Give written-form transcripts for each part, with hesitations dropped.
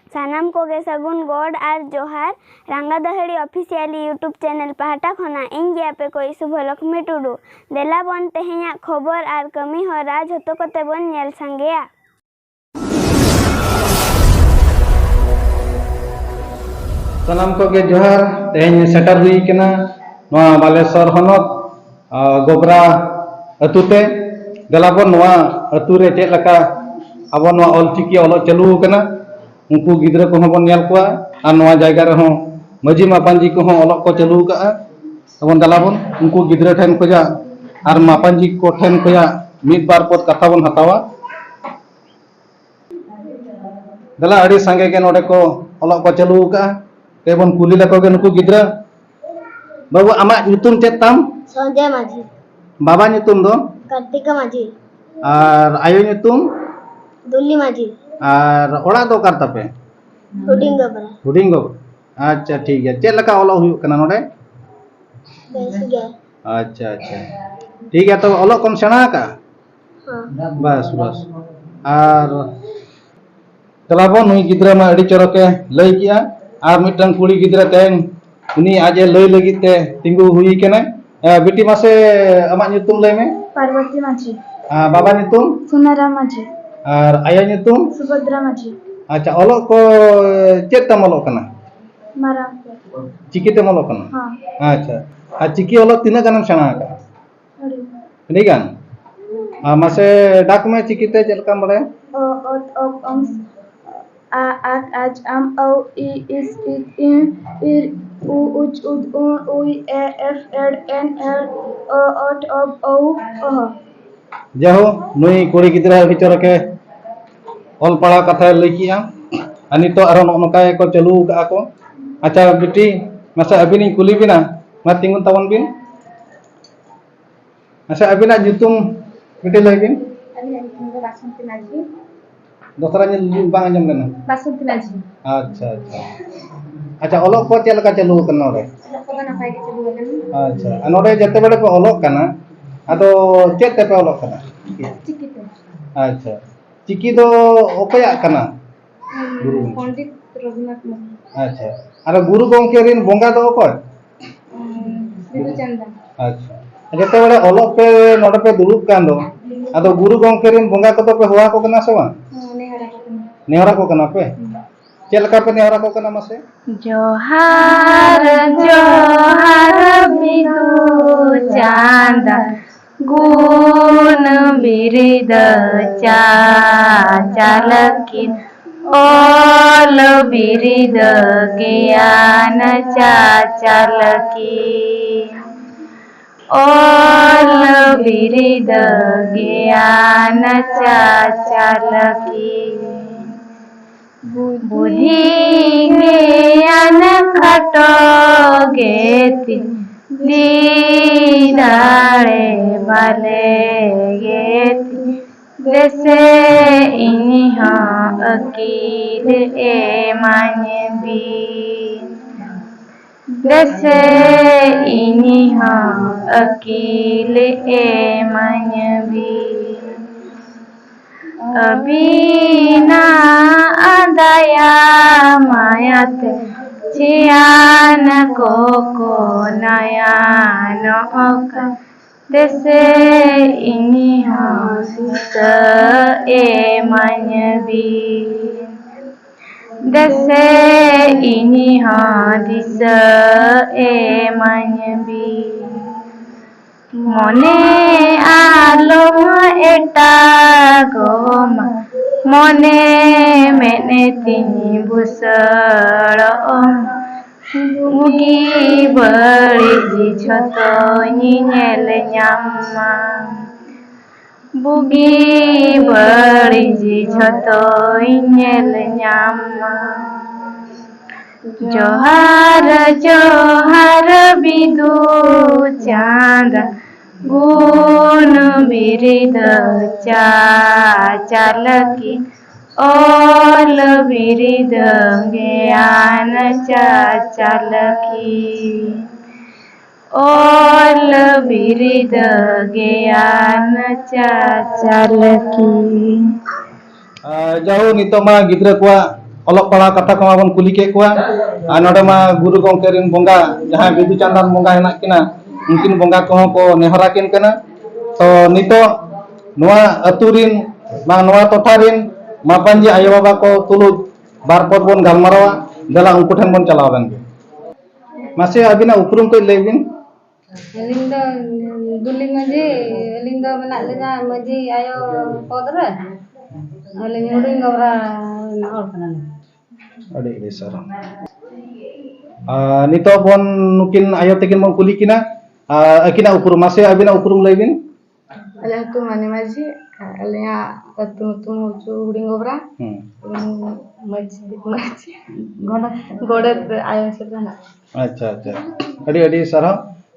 सानाम कोगे सगुन गोड और जोहार रंगादहड़ी ऑफिशियली यूट्यूब चैनल पहाटा खना इन गे आपे को शुभलक्ष्मी टुडू देला बन तेहेኛ खबर और कमी हरा झतो कते बन नेल संगेया। सानाम कोगे जोहार तेहेñ सेटर हुई केना नोआ बालेश्वर हनत गोबरा अतुते देला बन नोआ अतुरे चेक लका अब नोआ ऑलचिकी ऑल चालू केना उनको गिद्रा को बन नेल कोआ और नोआ जायगा रे हो मजी मापांजी को ऑल को चालू का तबन देला बन उनको गिद्रा ठेन खोजा और मापांजी को ठेन खोजा मिद बार पद कथा बन हतावा देला अड़ी संगे के नोडे को ऑल को चालू का तेबन कुली लको के नुकु गिद्रा बाबू आमा ᱧᱩᱛᱩᱢ चेक ताम संजय माझी बाबा ᱧᱩᱛᱩᱢ दो कार्तिका माझी और आयो ᱧᱩᱛᱩᱢ दुल्ली माझी और ओड़ा दो कर तपे हुडिंग गबरा हुडिंग गो अच्छा ठीक है चेक लका ऑल हुई कना नोडे बेस गे अच्छा अच्छा ठीक है तो ऑल कम सेना का हां बस बस और तलाबो नुई गिद्रा मा अड़ी चरके लई किया और मिटन कुड़ी गिद्रा तेन उनी आज लई लगिते तिंगु हुई केना बेटी मासे अमा ᱧᱩᱛᱩᱢ लई में पार्वती माझी बाबा ᱧᱩᱛᱩᱢ सुनाराम माझी और आया ᱧᱩᱛᱩᱢ सुभद्रा माझी अच्छा ऑल को चेक तम ऑल कना माराम चिकी तम ऑल कना हां अच्छा आ चिकी ऑल तीना गनम सेना का अड़ी ठीक है मासे डाक में चिकी ते चेल काम बड़े ओ अंस आ आज आम औ इ इस इ उ उच उद उ ए एफ एड एन एल ओ ओट अब औ ओह जाहो नुई कुड़ी गिद्रा बिचर के ऑल पढ़ा कथा लई किया अनितो आरो नकाय को चालू का को अच्छा बेटी मासे अबिनी कुली बिना मा तिंगुन तवन बिन अच्छा अबिना ᱧᱩᱛᱩᱢ बेटी लई बिन बासंती माझी दोसरा ᱧᱩᱛᱩᱢ बांग आंजम लेना बासंती माझी अच्छा अच्छा अच्छा ऑल को चेल का चालू कना रे लको नपाय के चालू गना अच्छा अनोडे जते बड़े पे ऑल कना आदो चेक ते पे ऑल कना चिकिते अच्छा चिकी दो ओपया कना गुरु पंडित रघुनाथ मुर्मू अच्छा अरे गुरु गोंके रिन बोंगा दो को बिदु चंदन अच्छा जते बड़े ऑल पे नोडे पे दुलुप कान दो आदो गुरु गोंके रिन बोंगा को तो पे हुआ को कना सवा नेहरा को कना पे चेलका पे नेहरा को कना मसे जोहार जोहार बिदु चांद गुण बिरिद चा चालकी ओल बिरिद ज्ञान चा चालकी ओल बिरिद ज्ञान चा चालकी बुद्धि ज्ञान खटो गेति दीदारे वाले गेति जैसे इन्हा अकील ए मानवी जैसे इन्हा अकील ए मानवी अबीना आदाया मायात चियान को नयान ओका जैसे इन्हा दिस ए मानवी जैसे इन्हा दिस ए मानवी मने आलम एटा गोमा मने मेने तिनी बुसड़ बुगी बड़ी जी छतो निनेल न्यामा बुगी बड़ी जी छतो निनेल न्यामा जोहार जोहार बिदु चांद गुण बिरिद चा चालकी ओल बिरिद ज्ञान चा चालकी ओल बिरिद ज्ञान चा चालकी जाओ नितो मा गिद्रा को olok pala kata ko mabon kuli ke kuwa node ma guru gongke rin bonga jahan bidu chandan bonga henak kina mungkin bonga ko ko neharakin kana to nito noa aturin bang noa totarin mapanji ayo baba ko tulu barpot bon galmarawa dala ungku than bon chalaw ben masih abina uprum ko lebin aling do duling aja aling do menak lena maji ayo podre aling huding gora na or kana ade sara nito bon nukin ayo tekin mon kuli kina akina uprum masih abina uprum lebin aling tu mane maji aling tu huding gora maji goda ayo sedana अच्छा अच्छा अड़ी अड़ी सरा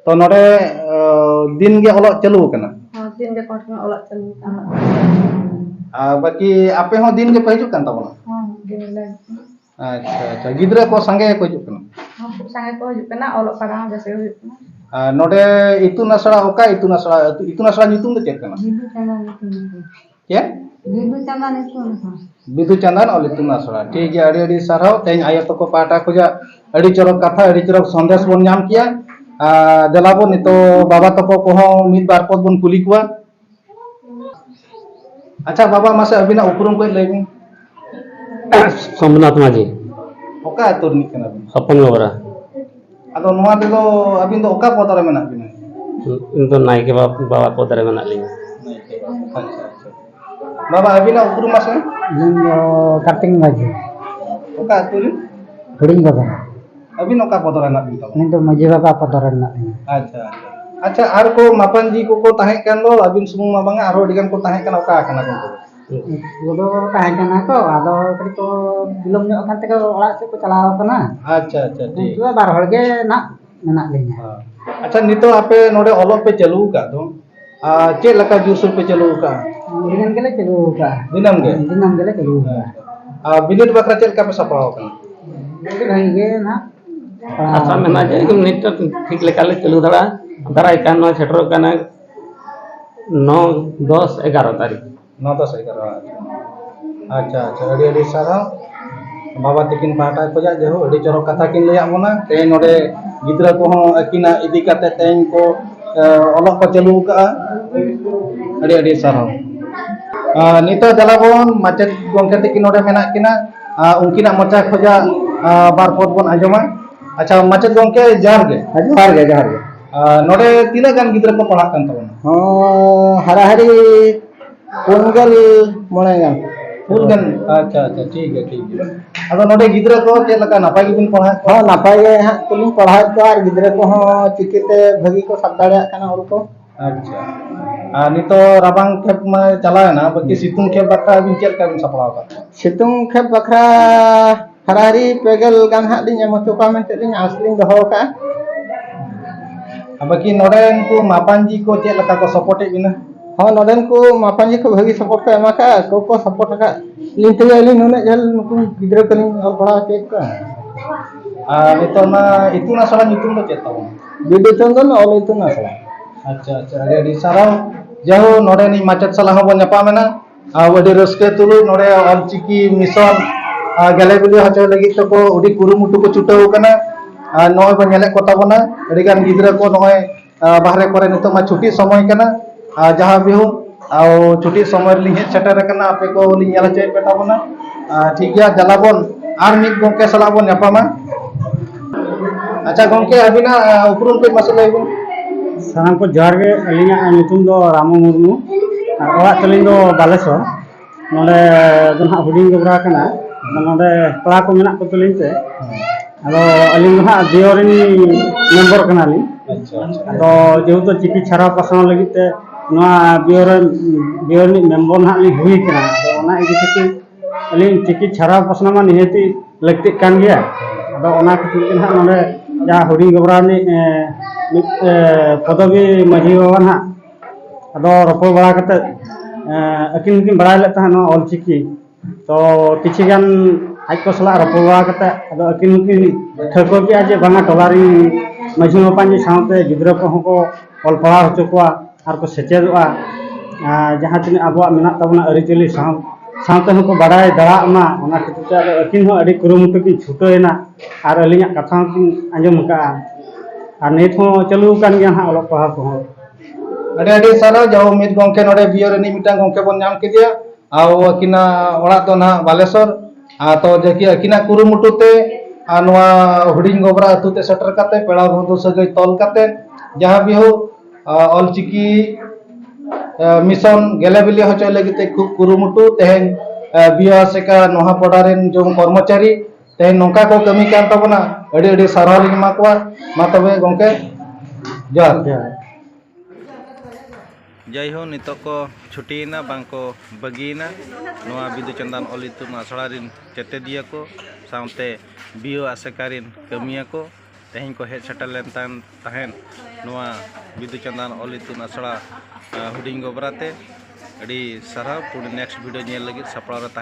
तो नोडे दिन के ओलक चालू कना दिन के कोट में ओलक चलू बाकी आपे हो दिन के पहिजु kan tabona दिन ले अच्छा अच्छा गिद्रा को संगे को हिजुक कना संगे को हिजुक कना ओलक पढ़ा जैसे हिजुक कना नोडे इतुन आसड़ा ओका इतुन आसड़ा nyutung do chet kana ya Bidu चंदन और इतुन आसड़ा ठीक है अड़ी अड़ी सरहाव तेज आयो तो को पाटा खोजा अड़ी चरक कथा अड़ी चरक संदेश बन नाम किया देलाबो नितो बाबा तको को हो मिद बार पद बन कुली कुआ अच्छा बाबा मासे अबिना उपरुम को लेबिन सोमनाथ माझी ओका अतुर नि कना बिन हपन गबरा आदो नोआ देलो अबिन दो ओका पदरे मेना बिन इन तो नाई के बाबा को दरे मेना लिंग अच्छा अच्छा बाबा अबिना उपरुम मासे कार्तिक माझी ओका अतुर हडिंग बाबा अबिन ओका पदरे ना बिन तो ini tuh maji bapak kotoran nak ini अच्छा अच्छा आर को मापन जी को ताहे kan lo अबिन सुमुंग मा बांगा आरो डिगन को ताहे kan ओका kana ko udah tahan kan aku ada kerito belum nyok kan teka olah sih ku calaw kana अच्छा अच्छा ठीक itu bar harga nak menak linya अच्छा नितो आपे नोडे ओलो पे चलू का तो चे लका जुसुर पे चलू का dengan gele celu ka दिनम गे dinam gele celu ka बिनिट बकरा चल का पे सपराव kana itu lagi nak अच्छा मेना जे कि निट ठीक लेकाले चलू दड़ा दरा इकान नो छटरो काना 9 10 11 तारीख 9 10 11 अच्छा अच्छा अड़ी अड़ी सारा बाबा तकिन पाटा को जा जेहो अड़ी चरो कथा किन लया मोना ते नोडे गिद्रा को हो अकिना इदी काते तेन को ओलक को चलू का अड़ी अड़ी सारा नितो दलाबोन माचेत गोंके तकिन नोडे मेना किना उनकिना मचा खोजा बार पद बन आजमा अच्छा माचेत गोंके जार गे नोडे तीना गान गिद्रा को पढ़ा kan tabona oh hari-hari punggel mulai kan फुलगन अच्छा अच्छा ठीक है अब नोडे गिद्रा को चे लका नापाय गिबिन पढ़ा oh napai ge ha tuling पढ़ाई ko ar gidra ko ho चिकिते भगी को सब दाड़िया kana और को अच्छा नितो राबांग खेप में चला है ना बाकी सितुंग खेप बकरा बिन चेल का बिन सपड़ाव का situng khep bakra hari-hari pegel gan hak linya mo coka men linya asling doho ka बाकी नोडे को मापान जी को चे लका को सपोर्ट बिना हो नोडन को मापान जी को भगी सपोर्ट का एमा का को सपोर्ट का लिंते ali nune jal nuku gidra kani और बड़ा चेक का नितो ना इतुना सला नितुम तो चेता हो बिदु चंदन और itu na sala अच्छा अच्छा अड़ी साराव जाहो नोडे नि माचत सला हो बन nyapa मेना वडी रस्के तुलु नोडे ऑल चिकी मिशन गेले वीडियो हचो लगी तो को उडी कुरुमुटु को छुटाव कना नय बन नेले को ताबना अड़ी गान गिद्रा को नय बाहरे करे नितो मा छुट्टी समय कना जहां बिहु आ छुट्टी समय लि हे सेटर कना आपे को लि नेला चे पे ताबना ठीक गया जलाबन आर मिक गोंके सला बन nyapa अच्छा गोंके अबिना उपरुम पे मसला Lebon sanam ko jarge alinya nitum do ramu murmu ar orak teling do balesor node don ha huding gobra kana node pala ko menak ko teling te ado aling ha diorin member kana li अच्छा अच्छा ado jehuto chiki chara pasana lagi te noa biorni member ha li hui kana ado ona idi kete aling chiki chara pasana ma niheti lakti kan gya ado ona kete ha node ja huding gobra ni पदवी माझी बाबा ना अदो रपो बड़ा कते akin बड़ा लेता है all चिकी तो किछि गान आज को सला रपो बड़ा कते अदो अकिन ठको के आज बांगा टोलारी माझी बाबा जी साथे गिद्रा को हो ऑल पढ़ा हो चुकवा आर को सेचेदवा जहां तिन अबवा मेना तबना अरिचली साम साथ को बाढ़ दाड़ा खातिर अकिन अड़ी कुरुमुटु की छुटना और अलिया कथा आंजम का नित चालू गया हाँ ऑल पढ़ा को अड़े अड़े सारा जाओ मित गोंके नोडे बियो रनी मिटा गोंके बन नाम किदिया आव अकिना ओड़ा तो ना बालेश्वर तो जकी अकिना कुरुमुटुते नवा हुडिंग गोबरा अतुते सेटर काते पेड़ा बंधु सगै तोल काते जहाँ भी हो ऑलचिकी मिशन गेले बिले होचो लगिते खूब कुरुमुटु तेहेन बियो सेका नोहा पडारेन जो कर्मचारी तेहेन नोका को कमी कान तबना अड़ी अड़ी सारहाव लिन माकवा मा तबे गोंके जोहार जय हो नितो को छुटीना बांको बगीना नोआ बिदु चंदन ऑल इतुन आसड़ा रिन चेते दिया को सामते बियो आसेकारिन कमिया को तेहेन को हेड सेटल लेन तहन नोआ बिदु चंदन ऑल इतुन आसड़ा हुडिंग गोबराते अड़ी सारा पूरी नेक्स्ट वीडियो नेल लगी सपड़ा